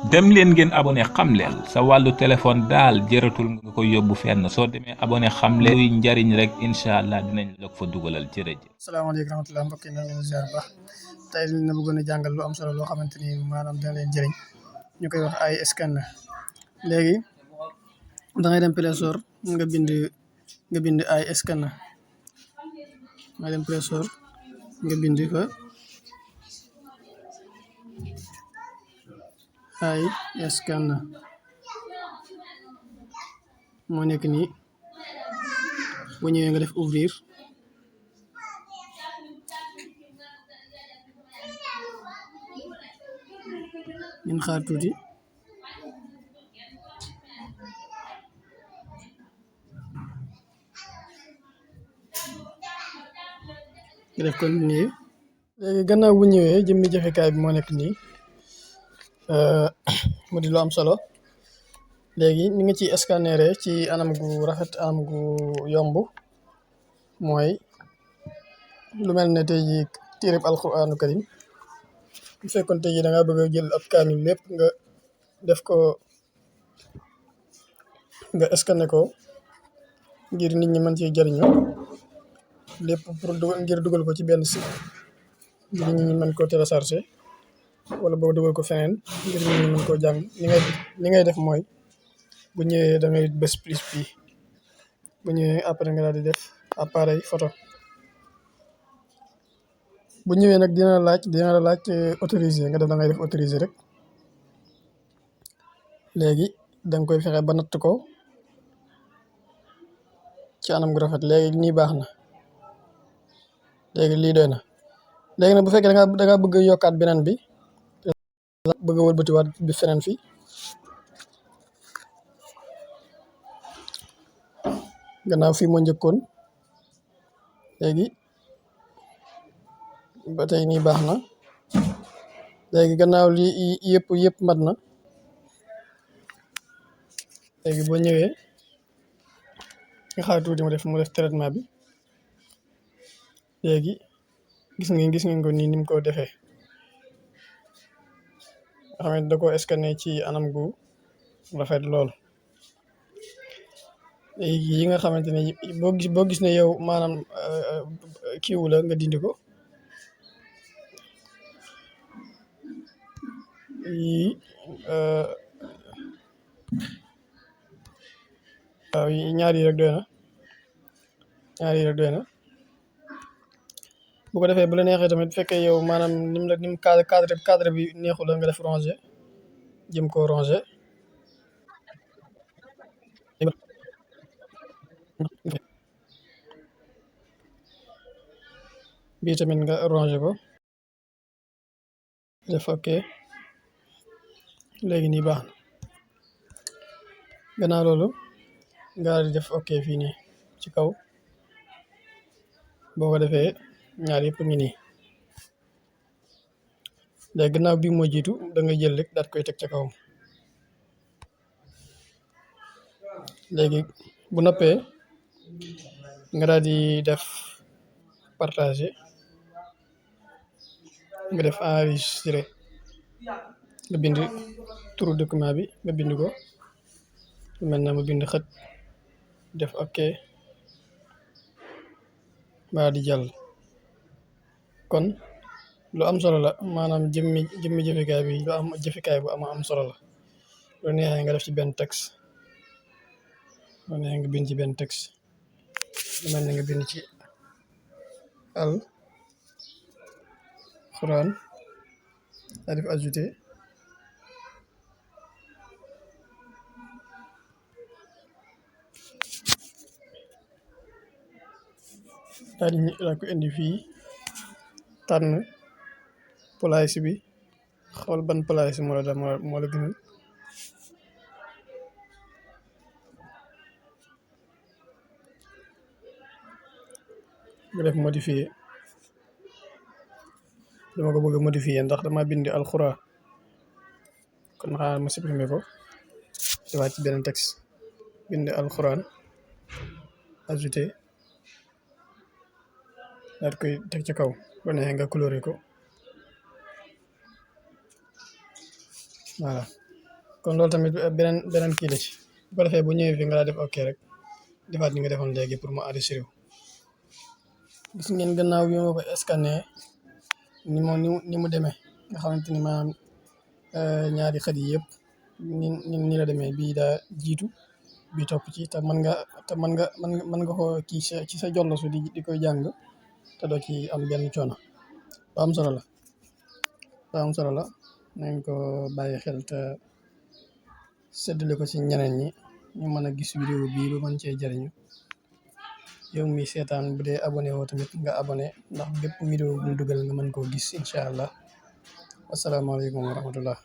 dem leen ngeen abonné xamleel sa wàllu téléphone daal jëratul nga ko yóbbu fenn soo demee abonné xamleel luy njariñ rek incha allah dinañ la ko fa dugalal jërëjëf. salaamaaleykum rahmatulah mbokk yi na leen ziar bu baax tey dina bëggoon a jàngal lu am solo loo xamante ni maanaam dina leen jëriñ ñu koy wax ay scanner. léegi da ngay dem Play Store nga bind ay scanner nga dem Play Store nga bind fa ay scanner moo nekk nii bu ñëwee nga def ouvrir ngeen xaar tuuti nga def ko nii. léegi gannaaw bu ñëwee jëmmi jëfekaay bi moo nekk nii mu di lu am solo. léegi ni nga ciy scanner ci anam gu rafet anam gu yomb mooy lu mel ne tey jii téereb Alxuraanu Karim bu fekkoon tey jii da ngaa bëgg a jël ab kaamil lépp nga def ko nga scanner ko ngir nit ñi mën ci jëriñoo lépp pour ngir dugal ko ci benn site ngir nit ñi mën koo télécharger wala boo dugal ko feneen ngir nit ñi mën koo jàng li ngay def mooy bu ñëwee da ngay bës plus bi bu ñëwee après nga daal di def appareil photo bu ñëwee nag dina la laaj autorisé nga def da ngay def autorisé rek. léegi da nga koy fexe ba natt ko ci anam gu rafet. léegi nii baax na léegi lii doy na. léegi nag bu fekkee da nga bëgg a yokkaat beneen bi bëgg a wëlbatiwaat bi feneen fi gannaaw fii moo njëkkoon léegi ba tey nii baax na. léegi gannaaw lii yëpp mat na. léegi boo ñëwee nga xaar tuuti mu def traitement bi. léegi gis ngeen ko nii ni mu ko defee nga xam ne da koo scanner ci anam gu rafet lool. léegi yi nga xamante ne boo gis ne yow maanaam kiiwu la nga dindi ko. yii waaw ñaar yi rek doy na bu ko defee bu la neexee tamit fekkee yow maanaam nim cadre bi neexu la nga def ranger jëm koo ranger. bii tamit nga ranger ko def ok. léegi nii baax na gannaaw loolu nga di def ok fii nii ci kaw. boo ko defee ñaar yëpp ngi nii. léegi gannaaw bii moo jiitu da nga jël rek daat koy teg ca kawam. léegi bu noppee nga daal di def partager nga def enregistrer nga bind turu document bi nga bind ko mel na ma bind xët def ok ba di jàll. kon lu am solo la maanaam jëmmi jëfekaay bi lu am jëfekaay bu am solo la. lu neexee nga def ci benn texte lu neexee nga bind ci benn texte lu mel ne nga bind ci Alxuraan daa def ajouté daa ko indi fii tànn place bi xool ban place moo la gënal. nga def modifier dama ko bëgg a modifier ndax dama bind Alxuraan kon xaaral ma supprimer ko defaat ci beneen texte bind Alxuraan ajouté daal koy teg ci kaw bu neexee nga coloré ko voilà. kon loolu tamit beneen kii la ci bu ko defee bu ñëwee fi nga daa def ok rek defaat ni nga defoon léegi pour mu enregistré wu. gis ngeen gannaaw bi ma ko scanner ni mu demee nga xamante ni maanaam ñaari xët yi yëpp ni la demee bii daa jiitu bii topp ci te mën nga ko kii ci sa jollosu di koy jàng te doo ci am benn coono. ba am solo la nañ ko bàyyi xel te séddale ko ci ñeneen ñi ñu mën a gis vidéo bii ba mën cee jëriñu. yow mi seetaan bu dee abonné woo tamit nga abonné ndax bépp vidéo bu ñu dugal nga mën koo gis incha allah. asalaamaaleykum wa rahmatullah.